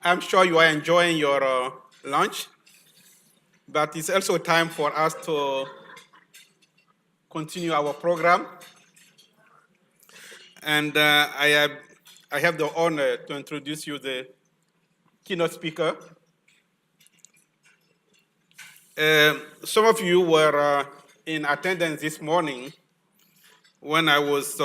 I'm sure you are enjoying your lunch, but it's also time for us to continue our program. And I have the honor to introduce you the keynote speaker. Some of you were in attendance this morning when I was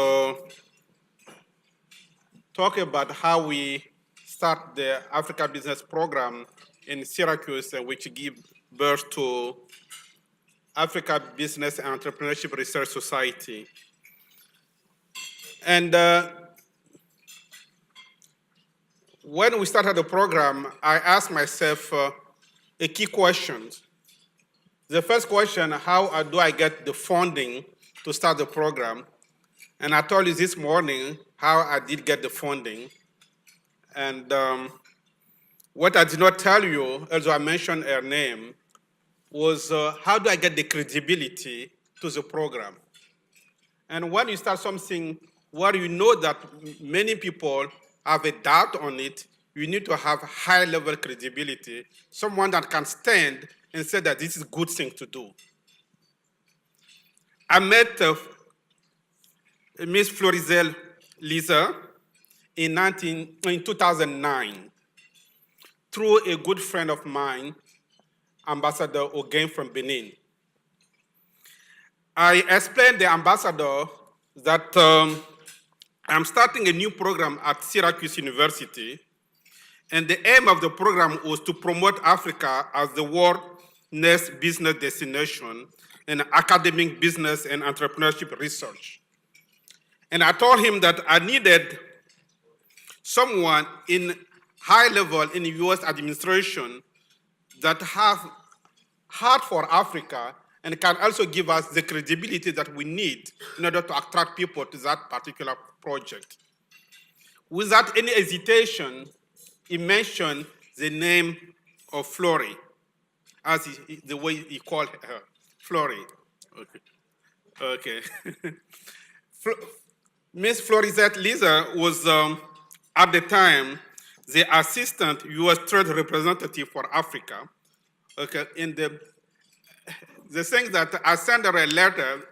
talking about how we start the Africa Business Program in Syracuse, which give birth to Africa Business and Entrepreneurship Research Society. And when we started the program, I asked myself a key question. The first question, how do I get the funding to start the program? And I told you this morning how I did get the funding. And what I did not tell you, although I mentioned her name, was how do I get the credibility to the program? And when you start something where you know that many people have a doubt on it, you need to have high-level credibility, someone that can stand and say that this is a good thing to do. I met Miss Florizelle Liser in 2009 through a good friend of mine, Ambassador Ogain from Benin. I explained the ambassador that I'm starting a new program at Syracuse University, and the aim of the program was to promote Africa as the world's next business destination in academic business and entrepreneurship research. And I told him that I needed someone in high level in the US administration that have heart for Africa and can also give us the credibility that we need in order to attract people to that particular project. Without any hesitation, he mentioned the name of Flory, as the way he called her, Flory. Okay. Miss Florizette Liser was, at the time, the assistant U.S. trade representative for Africa. Okay, in the thing that I sent her a letter,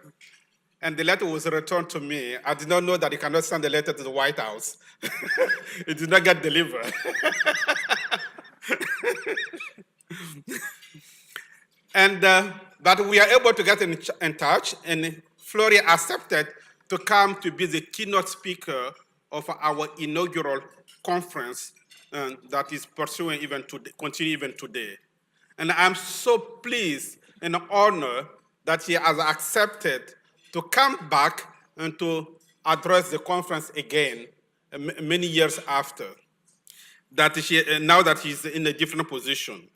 and the letter was returned to me. I did not know that you cannot send a letter to the White House. It did not get delivered. And but we are able to get in touch, and Flory accepted to come to be the keynote speaker of our inaugural conference that is pursuing even today, continue even today. And I'm so pleased and honored that she has accepted to come back and to address the conference again many years after. That she, now that she's in a different position.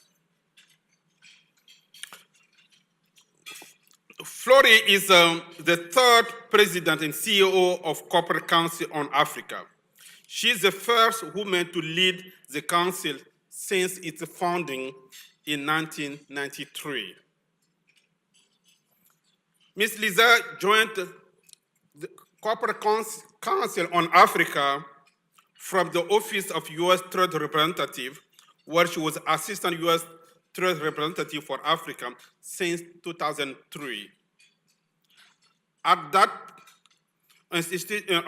Flory is the third president and CEO of Corporate Council on Africa. She's the first woman to lead the council since its founding in 1993. Ms. Liser joined the Corporate Council on Africa from the Office of U.S. Trade Representative, where she was Assistant U.S. Trade Representative for Africa since 2003. At that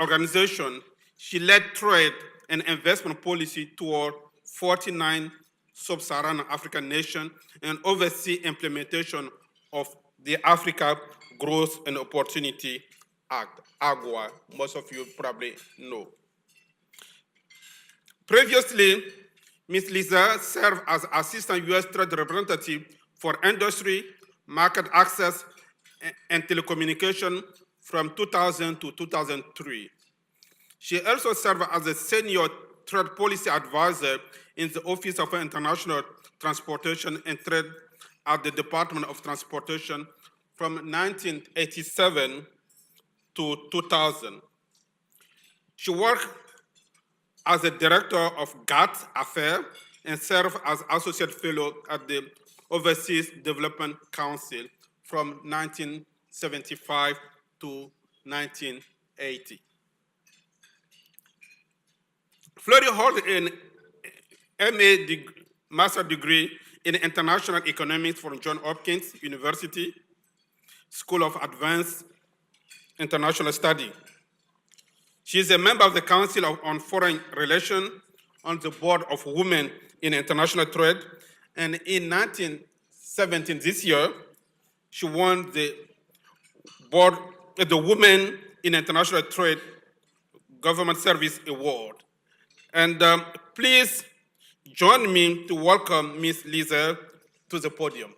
organization, she led trade and investment policy toward 49 sub-Saharan African nations and oversee implementation of the Africa Growth and Opportunity Act, AGWA, most of you probably know. Previously, Ms. Liser served as Assistant U.S. Trade Representative for Industry, Market Access, and Telecommunication from 2000 to 2003. She also served as a Senior Trade Policy Advisor in the Office of International Transportation and Trade at the Department of Transportation from 1987 to 2000. She worked as a Director of GATT Affairs and served as Associate Fellow at the Overseas Development Council from 1975 to 1980. Flory holds an master degree in international economics from Johns Hopkins University, School of Advanced International Study. She is a member of the Council on Foreign Relations, on the board of Women in International Trade, and in 1917, this year, she won the Women in International Trade Government Service Award. And please join me to welcome Ms. Liser to the podium.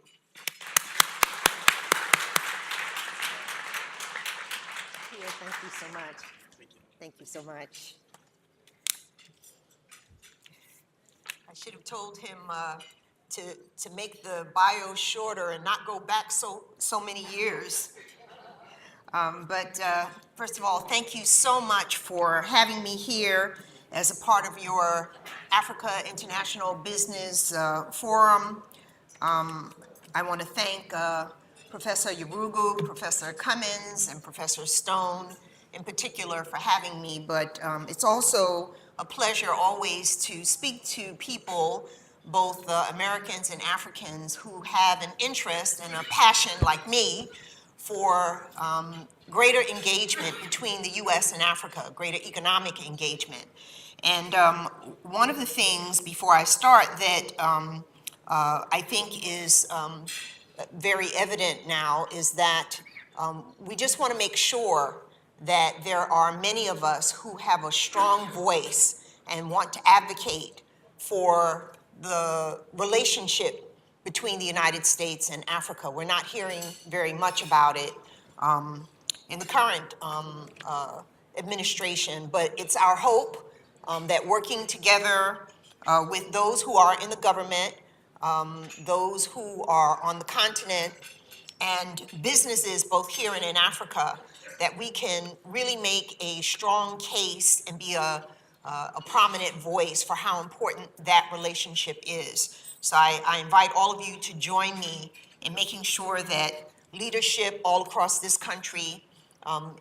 Thank you so much. Thank you so much. I should have told him to make the bio shorter and not go back so many years. But first of all, thank you so much for having me here as a part of your Africa International Business Forum. I want to thank Professor Yarugu, Professor Cummins, and Professor Stone in particular for having me, but it's also a pleasure always to speak to people, both Americans and Africans, who have an interest and a passion like me for greater engagement between the U.S. and Africa, greater economic engagement. And one of the things, before I start, that I think is very evident now is that we just want to make sure that there are many of us who have a strong voice and want to advocate for the relationship between the United States and Africa. We're not hearing very much about it in the current administration, but it's our hope that working together with those who are in the government, those who are on the continent, and businesses both here and in Africa, that we can really make a strong case and be a prominent voice for how important that relationship is. So I invite all of you to join me in making sure that leadership all across this country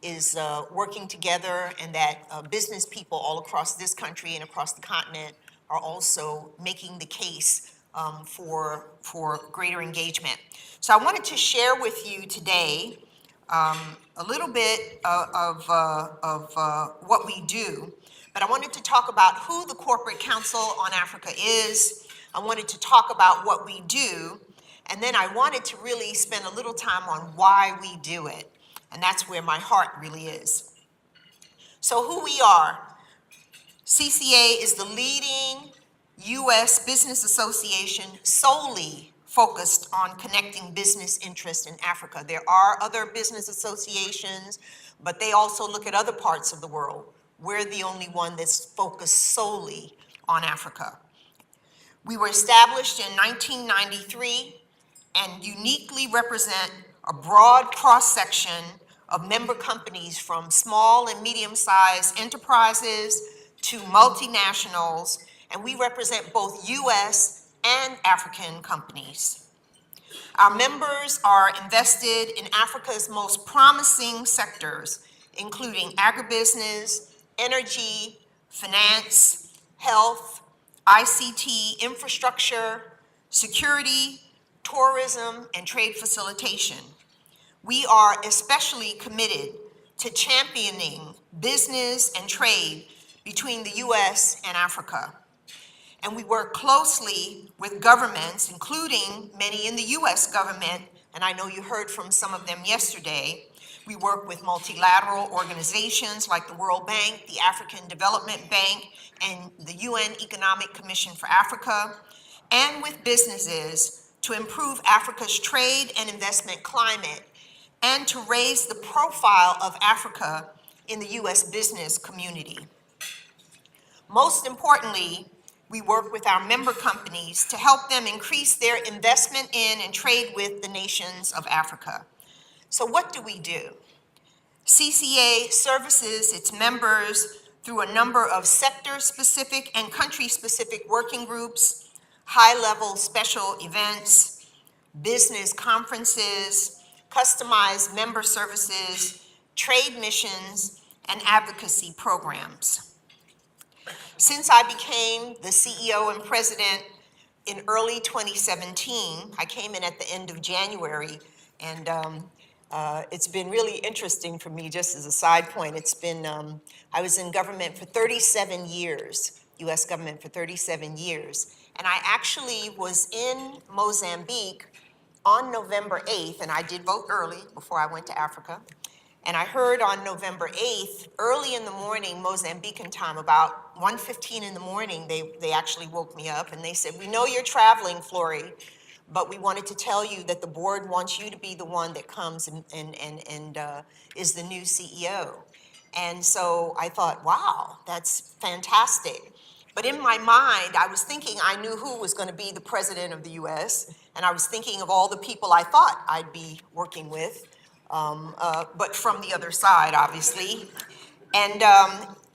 is working together, and that business people all across this country and across the continent are also making the case for greater engagement. So I wanted to share with you today a little bit of what we do, but I wanted to talk about who the Corporate Council on Africa is. I wanted to talk about what we do, and then I wanted to really spend a little time on why we do it, and that's where my heart really is. So who we are. CCA is the leading U.S. business association solely focused on connecting business interests in Africa. There are other business associations, but they also look at other parts of the world. We're the only one that's focused solely on Africa. We were established in 1993 and uniquely represent a broad cross-section of member companies, from small and medium-sized enterprises to multinationals, and we represent both U.S. and African companies. Our members are invested in Africa's most promising sectors, including agribusiness, energy, finance, health, ICT, infrastructure, security, tourism, and trade facilitation. We are especially committed to championing business and trade between the U.S. and Africa. And we work closely with governments, including many in the U.S. government, and I know you heard from some of them yesterday. We work with multilateral organizations like the World Bank, the African Development Bank, and the UN Economic Commission for Africa, and with businesses to improve Africa's trade and investment climate, and to raise the profile of Africa in the U.S. business community. Most importantly, we work with our member companies to help them increase their investment in and trade with the nations of Africa. So what do we do? CCA services its members through a number of sector-specific and country-specific working groups, high-level special events, business conferences, customized member services, trade missions, and advocacy programs. Since I became the CEO and president in early 2017, I came in at the end of January, and it's been really interesting for me, just as a side point. I was in government for 37 years, US government for 37 years, and I actually was in Mozambique on November 8th, and I did vote early before I went to Africa. And I heard on November 8th, early in the morning, Mozambican time, about 1:15 in the morning, they actually woke me up and they said, "We know you're traveling, Flory, but we wanted to tell you that the board wants you to be the one that comes and is the new CEO." And so I thought, wow, that's fantastic. But in my mind, I was thinking I knew who was going to be the president of the US, and I was thinking of all the people I thought I'd be working with, but from the other side, obviously. And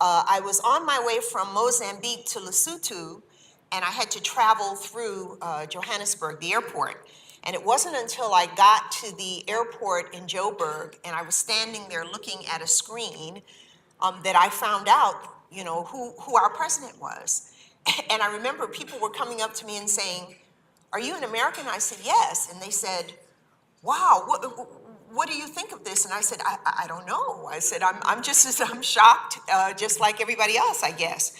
I was on my way from Mozambique to Lesotho, and I had to travel through Johannesburg, the airport. And it wasn't until I got to the airport in Joburg and I was standing there looking at a screen that I found out, who our president was. And I remember people were coming up to me and saying, "Are you an American?" I said, "Yes." And they said, "Wow, what do you think of this?" And I said, I don't know. I said, I'm shocked, just like everybody else, I guess.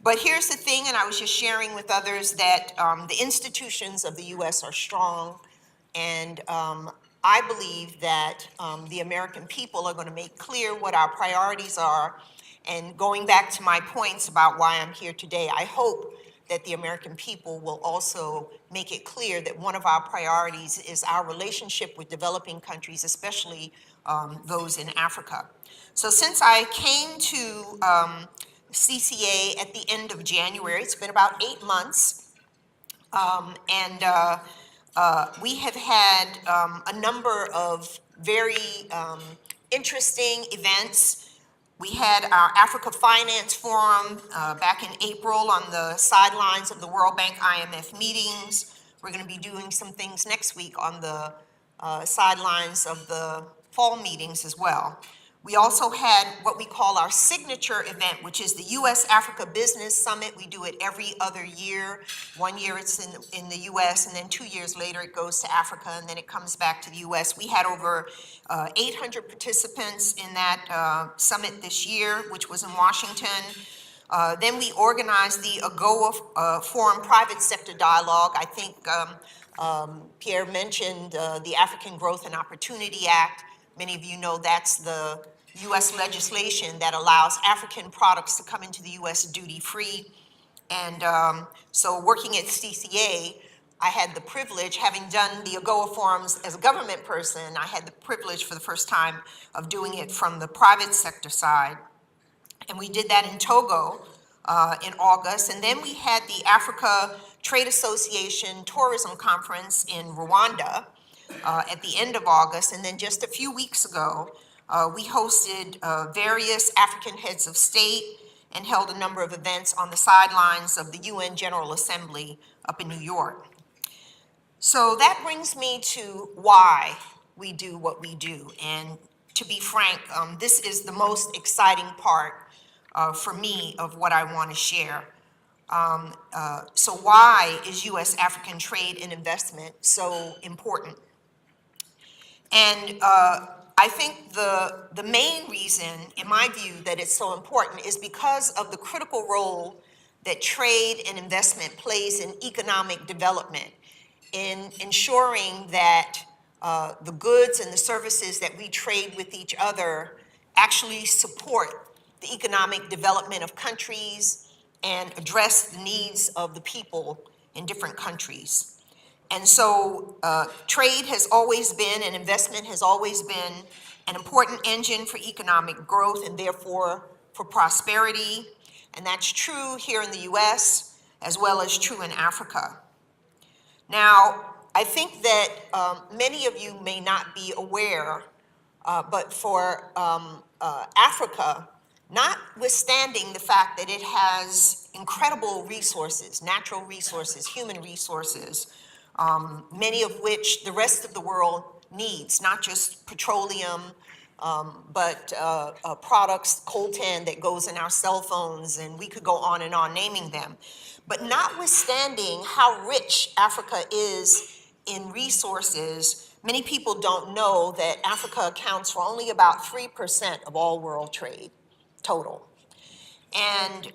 But here's the thing, and I was just sharing with others that the institutions of the U.S. are strong, and I believe that the American people are going to make clear what our priorities are. And going back to my points about why I'm here today, I hope that the American people will also make it clear that one of our priorities is our relationship with developing countries, especially those in Africa. So since I came to CCA at the end of January, it's been about 8 months, and we have had a number of very interesting events. We had our Africa Finance Forum back in April on the sidelines of the World Bank IMF meetings. We're going to be doing some things next week on the sidelines of the fall meetings as well. We also had what we call our signature event, which is the U.S. Africa Business Summit. We do it every other year. 1 year it's in the U.S., and then 2 years later it goes to Africa, and then it comes back to the U.S. We had over 800 participants in that summit this year, which was in Washington. Then we organized the AGOA Forum Private Sector Dialogue. I think Pierre mentioned the African Growth and Opportunity Act. Many of you know that's the U.S. legislation that allows African products to come into the U.S. duty-free. And so working at CCA, I had the privilege, having done the AGOA forums as a government person, I had the privilege for the first time of doing it from the private sector side. And we did that in Togo in August. And then we had the Africa Trade Association Tourism Conference in Rwanda at the end of August. And then just a few weeks ago, we hosted various African heads of state and held a number of events on the sidelines of the UN General Assembly up in New York. So that brings me to why we do what we do. And to be frank, this is the most exciting part for me of what I want to share. So why is U.S. African trade and investment so important? And I think the main reason, in my view, that it's so important is because of the critical role that trade and investment plays in economic development, in ensuring that the goods and the services that we trade with each other actually support the economic development of countries and address the needs of the people in different countries. And so trade has always been, and investment has always been, an important engine for economic growth and therefore for prosperity. And that's true here in the US as well as true in Africa. Now, I think that many of you may not be aware, but for Africa, notwithstanding the fact that it has incredible resources, natural resources, human resources, many of which the rest of the world needs, not just petroleum products, coltan that goes in our cell phones, and we could go on naming them. But notwithstanding how rich Africa is in resources, many people don't know that Africa accounts for only about 3% of all world trade total. And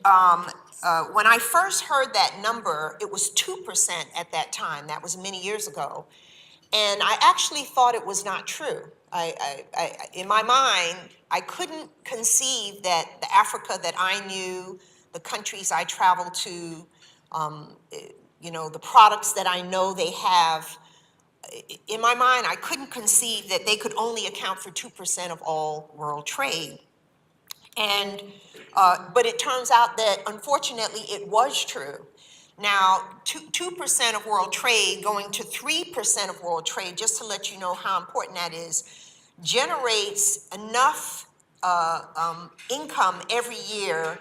when I first heard that number, it was 2% at that time. That was many years ago. And I actually thought it was not true. In my mind, I couldn't conceive that the Africa that I knew, the countries I traveled to, the products that I know they have, in my mind, I couldn't conceive that they could only account for 2% of all world trade. And, but it turns out that unfortunately it was true. Now, 2% of world trade going to 3% of world trade, just to let you know how important that is, generates enough income every year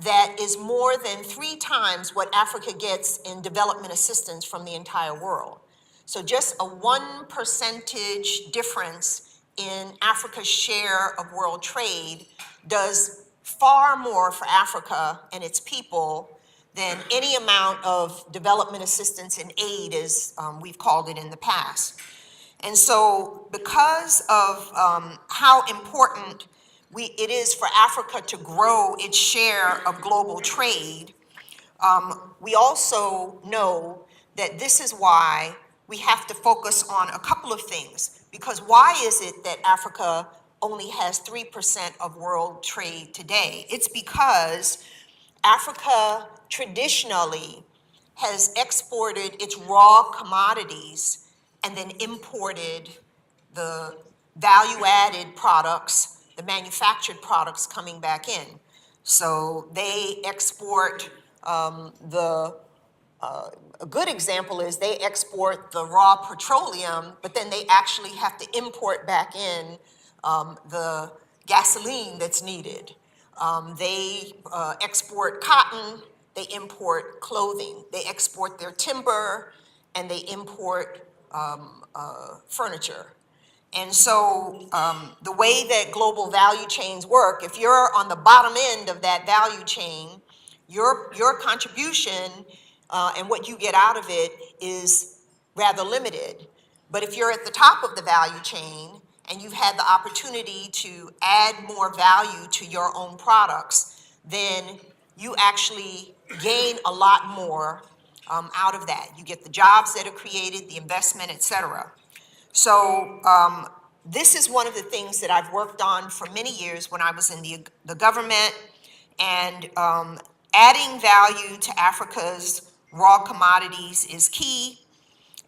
that is more than 3 times what Africa gets in development assistance from the entire world. So just a 1% difference in Africa's share of world trade does far more for Africa and its people than any amount of development assistance and aid, as we've called it in the past. And so because of how important it is for Africa to grow its share of global trade, we also know that this is why we have to focus on a couple of things. Because why is it that Africa only has 3% of world trade today? It's because Africa traditionally has exported its raw commodities and then imported the value-added products, the manufactured products coming back in. So they export a good example is they export the raw petroleum, but then they actually have to import back in the gasoline that's needed. They export cotton, they import clothing, they export their timber, and they import furniture. And so the way that global value chains work, if you're on the bottom end of that value chain, your contribution and what you get out of it is rather limited. But if you're at the top of the value chain and you've had the opportunity to add more value to your own products, then you actually gain a lot more out of that. You get the jobs that are created, the investment, et cetera. So this is one of the things that I've worked on for many years when I was in the government, and adding value to Africa's raw commodities is key,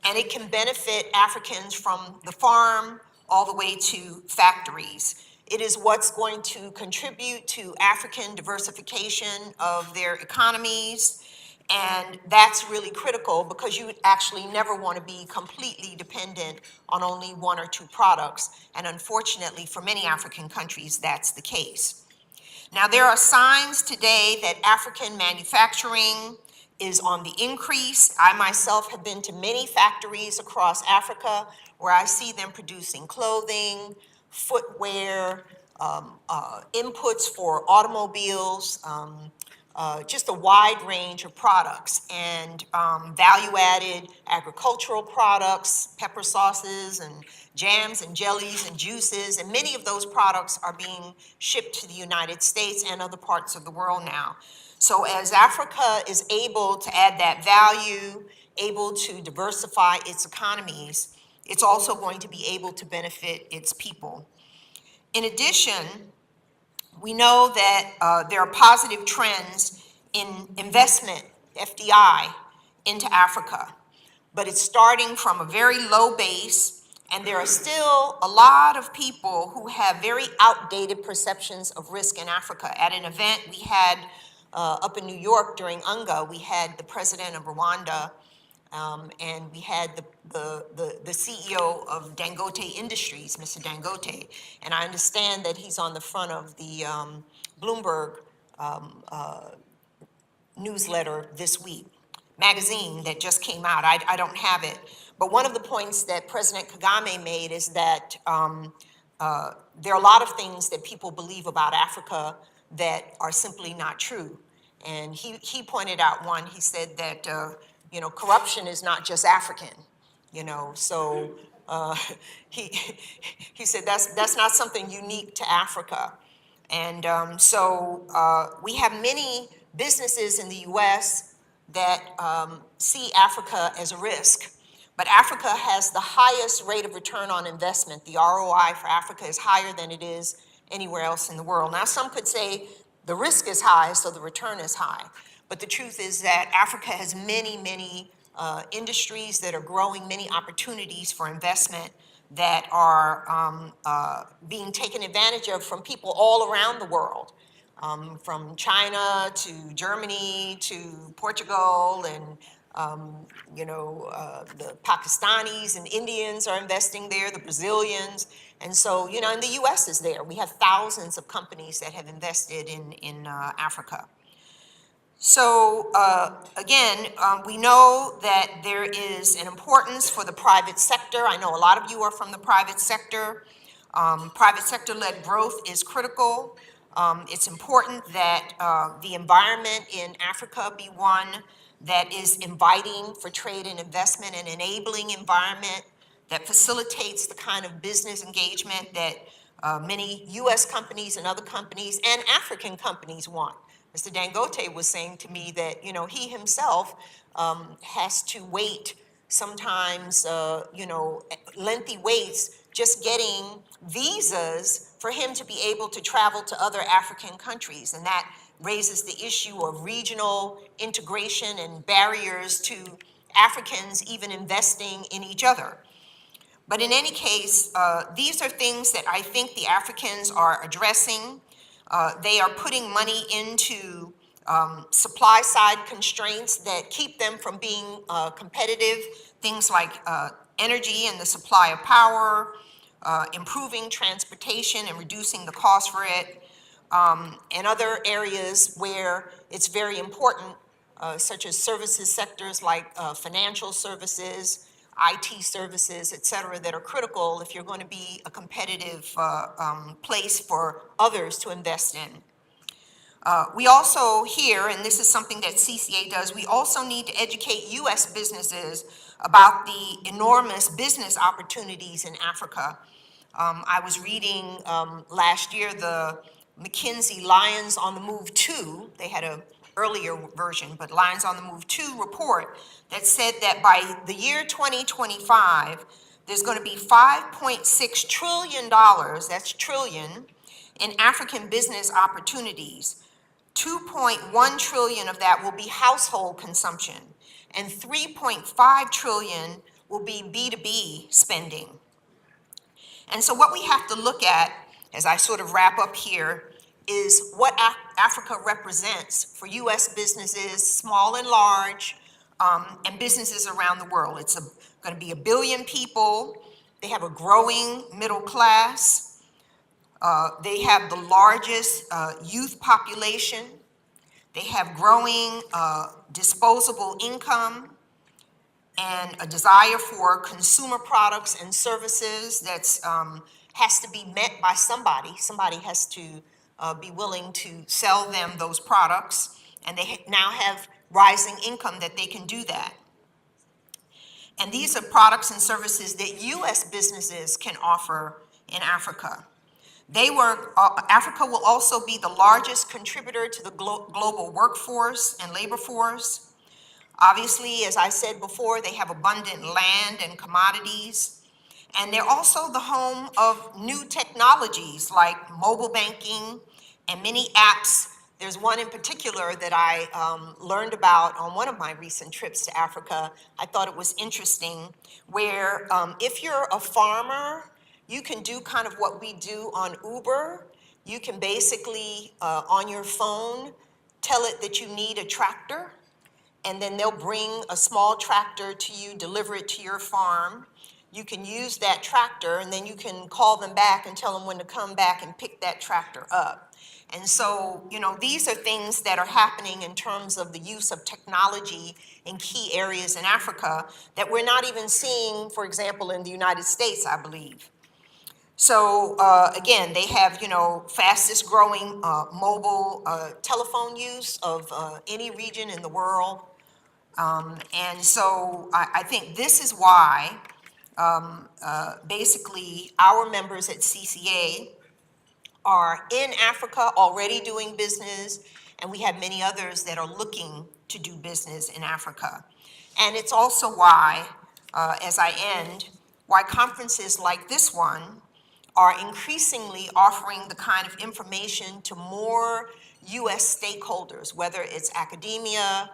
and it can benefit Africans from the farm all the way to factories. It is what's going to contribute to African diversification of their economies. And that's really critical because you actually never want to be completely dependent on only 1 or 2 products. And unfortunately, for many African countries, that's the case. Now, there are signs today that African manufacturing is on the increase. I myself have been to many factories across Africa where I see them producing clothing, footwear, inputs for automobiles, just a wide range of products, and value-added agricultural products, pepper sauces and jams and jellies and juices, and many of those products are being shipped to the United States and other parts of the world now. So as Africa is able to add that value, able to diversify its economies, it's also going to be able to benefit its people. In addition, we know that there are positive trends in investment, FDI, into Africa, but it's starting from a very low base, and there are still a lot of people who have very outdated perceptions of risk in Africa. At an event we had up in New York during UNGA, we had the president of Rwanda, and we had the CEO of Dangote Industries, Mr. Dangote, and I understand that he's on the front of the Bloomberg newsletter this week, magazine that just came out. I don't have it, but one of the points that President Kagame made is that there are a lot of things that people believe about Africa that are simply not true. And he pointed out one. He said that corruption is not just African. So he he said that's not something unique to Africa. And we have many businesses in the U.S. that see Africa as a risk. But Africa has the highest rate of return on investment. The ROI for Africa is higher than it is anywhere else in the world. Now, some could say the risk is high, so the return is high. But the truth is that Africa has many, many industries that are growing, many opportunities for investment that are being taken advantage of from people all around the world, from China to Germany to Portugal, and the Pakistanis and Indians are investing there, the Brazilians. And so, and the U.S. is there. We have thousands of companies that have invested in Africa. So again, we know that there is an importance for the private sector. I know a lot of you are from the private sector. Private sector-led growth is critical. It's important that the environment in Africa be one that is inviting for trade and investment, and enabling environment that facilitates the kind of business engagement that many U.S. companies and other companies and African companies want. Mr. Dangote was saying to me that, he himself has to wait sometimes, lengthy waits just getting visas for him to be able to travel to other African countries. And that raises the issue of regional integration and barriers to Africans even investing in each other. But in any case, these are things that I think the Africans are addressing. They are putting money into supply side constraints that keep them from being competitive. Things like energy and the supply of power, improving transportation and reducing the cost for it, and other areas where it's very important, such as services sectors like financial services, IT services, et cetera, that are critical if you're going to be a competitive place for others to invest in. We also here, and this is something that CCA does, we also need to educate U.S. businesses about the enormous business opportunities in Africa. I was reading last year the McKinsey Lions on the Move 2, they had an earlier version, but Lions on the Move 2 report that said that by the year 2025, there's going to be $5.6 trillion, that's trillion, in African business opportunities. 2.1 trillion of that will be household consumption, and 3.5 trillion will be B2B spending. And so what we have to look at, as I sort of wrap up here, is what Africa represents for U.S. businesses, small and large, and businesses around the world. It's going to be 1 billion people. They have a growing middle class. They have the largest youth population. They have growing disposable income, and a desire for consumer products and services that has to be met by somebody. Somebody has to be willing to sell them those products, and they now have rising income that they can do that. And these are products and services that U.S. businesses can offer in Africa. Africa will also be the largest contributor to the global workforce and labor force. Obviously, as I said before, they have abundant land and commodities, and they're also the home of new technologies like mobile banking and many apps. There's one in particular that I learned about on one of my recent trips to Africa. I thought it was interesting, where if you're a farmer, you can do kind of what we do on Uber. You can basically, on your phone, tell it that you need a tractor, and then they'll bring a small tractor to you, deliver it to your farm. You can use that tractor, and then you can call them back and tell them when to come back and pick that tractor up. And so, these are things that are happening in terms of the use of technology in key areas in Africa that we're not even seeing, for example, in the United States, I believe. So again, they have, fastest growing mobile telephone use of any region in the world. And so I think this is why basically our members at CCA are in Africa already doing business, and we have many others that are looking to do business in Africa. And it's also why, as I end, why conferences like this one are increasingly offering the kind of information to more US stakeholders, whether it's academia,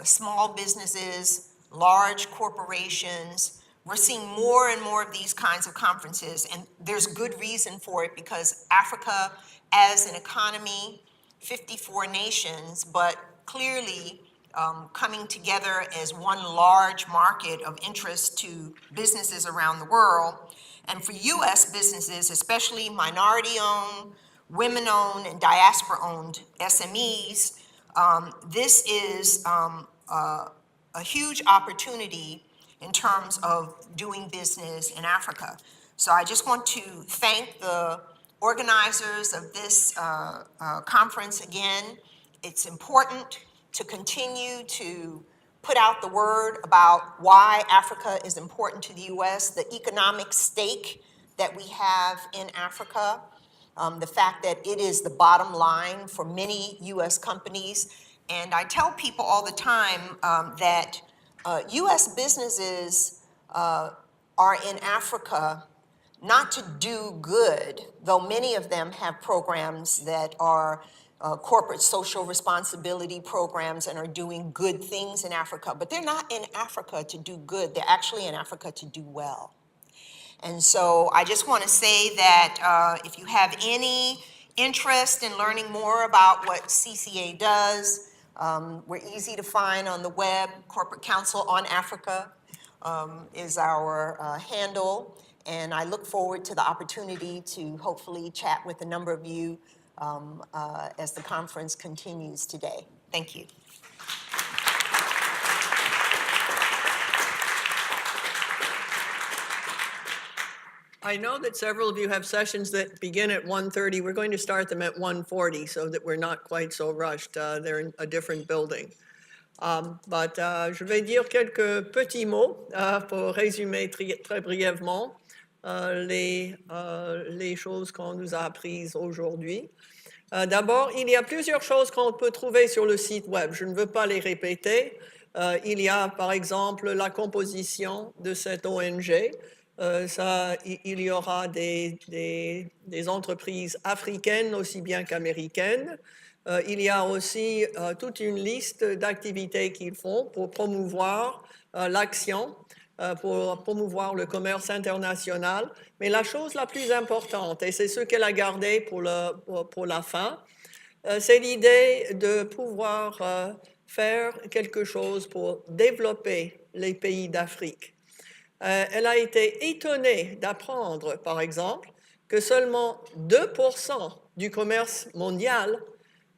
small businesses, large corporations. We're seeing more and more of these kinds of conferences, and there's good reason for it because Africa as an economy, 54 nations, but clearly coming together as one large market of interest to businesses around the world. And for US businesses, especially minority-owned, women-owned, and diaspora-owned SMEs, this is a huge opportunity in terms of doing business in Africa. So I just want to thank the organizers of this conference again. It's important to continue to put out the word about why Africa is important to the US, the economic stake that we have in Africa, the fact that it is the bottom line for many US companies. And I tell people all the time that US businesses are in Africa not to do good, though many of them have programs that are corporate social responsibility programs and are doing good things in Africa, but they're not in Africa to do good. They're actually in Africa to do well. And so I just want to say that if you have any interest in learning more about what CCA does, we're easy to find on the web. Corporate Council on Africa is our handle. And I look forward to the opportunity to hopefully chat with a number of you as the conference continues today. Thank you. I know that several of you have sessions that begin at 1:30. We're going to start them at 1:40 so that we're not quite so rushed. They're in a different building. Je vais dire quelques petits mots pour résumer très brièvement les choses qu'on nous a apprises aujourd'hui. D'abord, il y a plusieurs choses qu'on peut trouver sur le site web. Je ne veux pas les répéter. Il y a, par exemple, la composition de cette ONG. Il y aura des entreprises africaines aussi bien qu'américaines. Il y a aussi toute une liste d'activités qu'ils font pour promouvoir l'action, pour promouvoir le commerce international. Mais la chose la plus importante, et c'est ce qu'elle a gardé pour la fin, c'est l'idée de pouvoir faire quelque chose pour développer les pays d'Afrique. Elle a été étonnée d'apprendre, par exemple, que seulement 2% du commerce mondial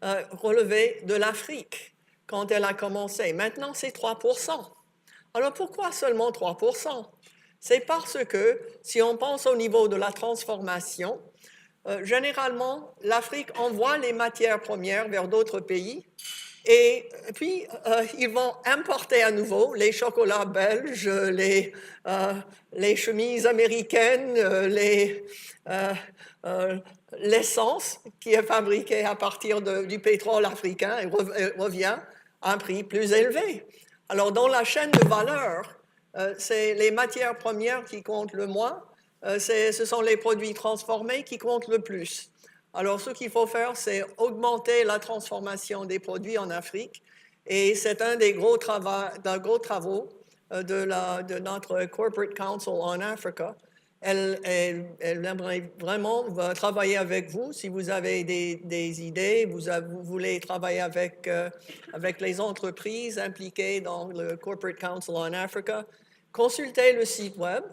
relevait de l'Afrique quand elle a commencé. Maintenant, c'est 3%. Alors, pourquoi seulement 3%? C'est parce que, si on pense au niveau de la transformation, généralement, l'Afrique envoie les matières premières vers d'autres pays et puis ils vont importer à nouveau les chocolats belges, les chemises américaines, l'essence qui est fabriquée à partir du pétrole africain et revient à un prix plus élevé. Alors, dans la chaîne de valeur, c'est les matières premières qui comptent le moins, ce sont les produits transformés qui comptent le plus. Alors, ce qu'il faut faire, c'est augmenter la transformation des produits en Afrique, et c'est un des gros travaux de notre Corporate Council on Africa. Elle aimerait vraiment travailler avec vous si vous avez des idées, vous voulez travailler avec les entreprises impliquées dans le Corporate Council on Africa. Consultez le site web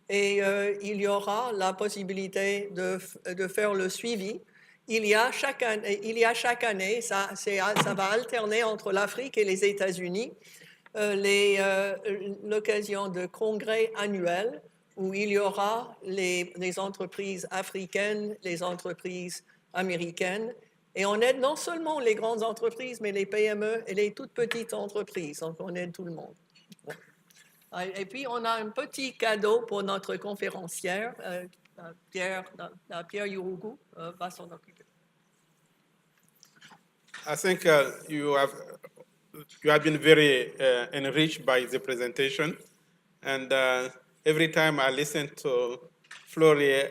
et il y aura la possibilité de faire le suivi. Il y a chaque année, ça va alterner entre l'Afrique et les États-Unis, l'occasion de congrès annuels où il y aura les entreprises africaines, les entreprises américaines, et on aide non seulement les grandes entreprises, mais les PME et les toutes petites entreprises, donc on aide tout le monde. Bon. Et puis on a un petit cadeau pour notre conférencière, Pierre Yurugu va s'en occuper. I think you have been very enriched by the presentation, and every time I listen to Flory,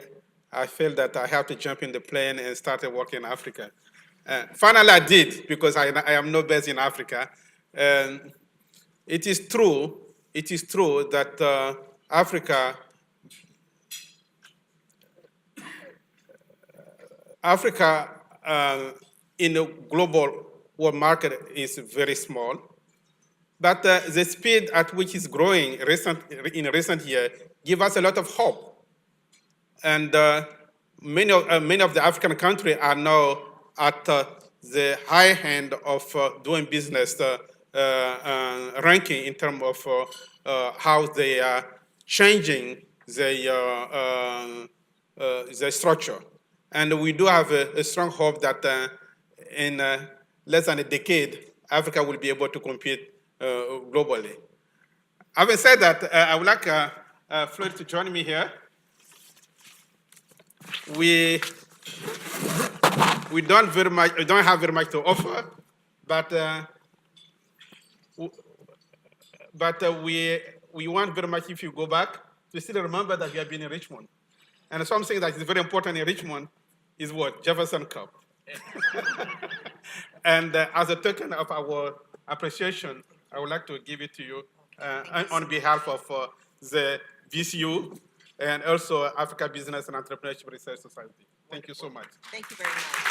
I feel that I have to jump in the plane and start working in Africa. Finally, I did, because I am not based in Africa. It is true that Africa in the global world market is very small, but the speed at which it's growing in recent years give us a lot of hope. And many of the African countries are now at the high end of doing business ranking in terms of how they are changing their structure. And we do have a strong hope that in less than a decade, Africa will be able to compete globally. Having said that, I would like Floyd to join me here. We don't have very much to offer, but we want very much, if you go back, to still remember that you have been in Richmond. And something that is very important in Richmond is what? Jefferson Cup. And as a token of our appreciation, I would like to give it to you on behalf of the VCU and also Africa Business and Entrepreneurship Research Society. Thank you so much. Thank you very much.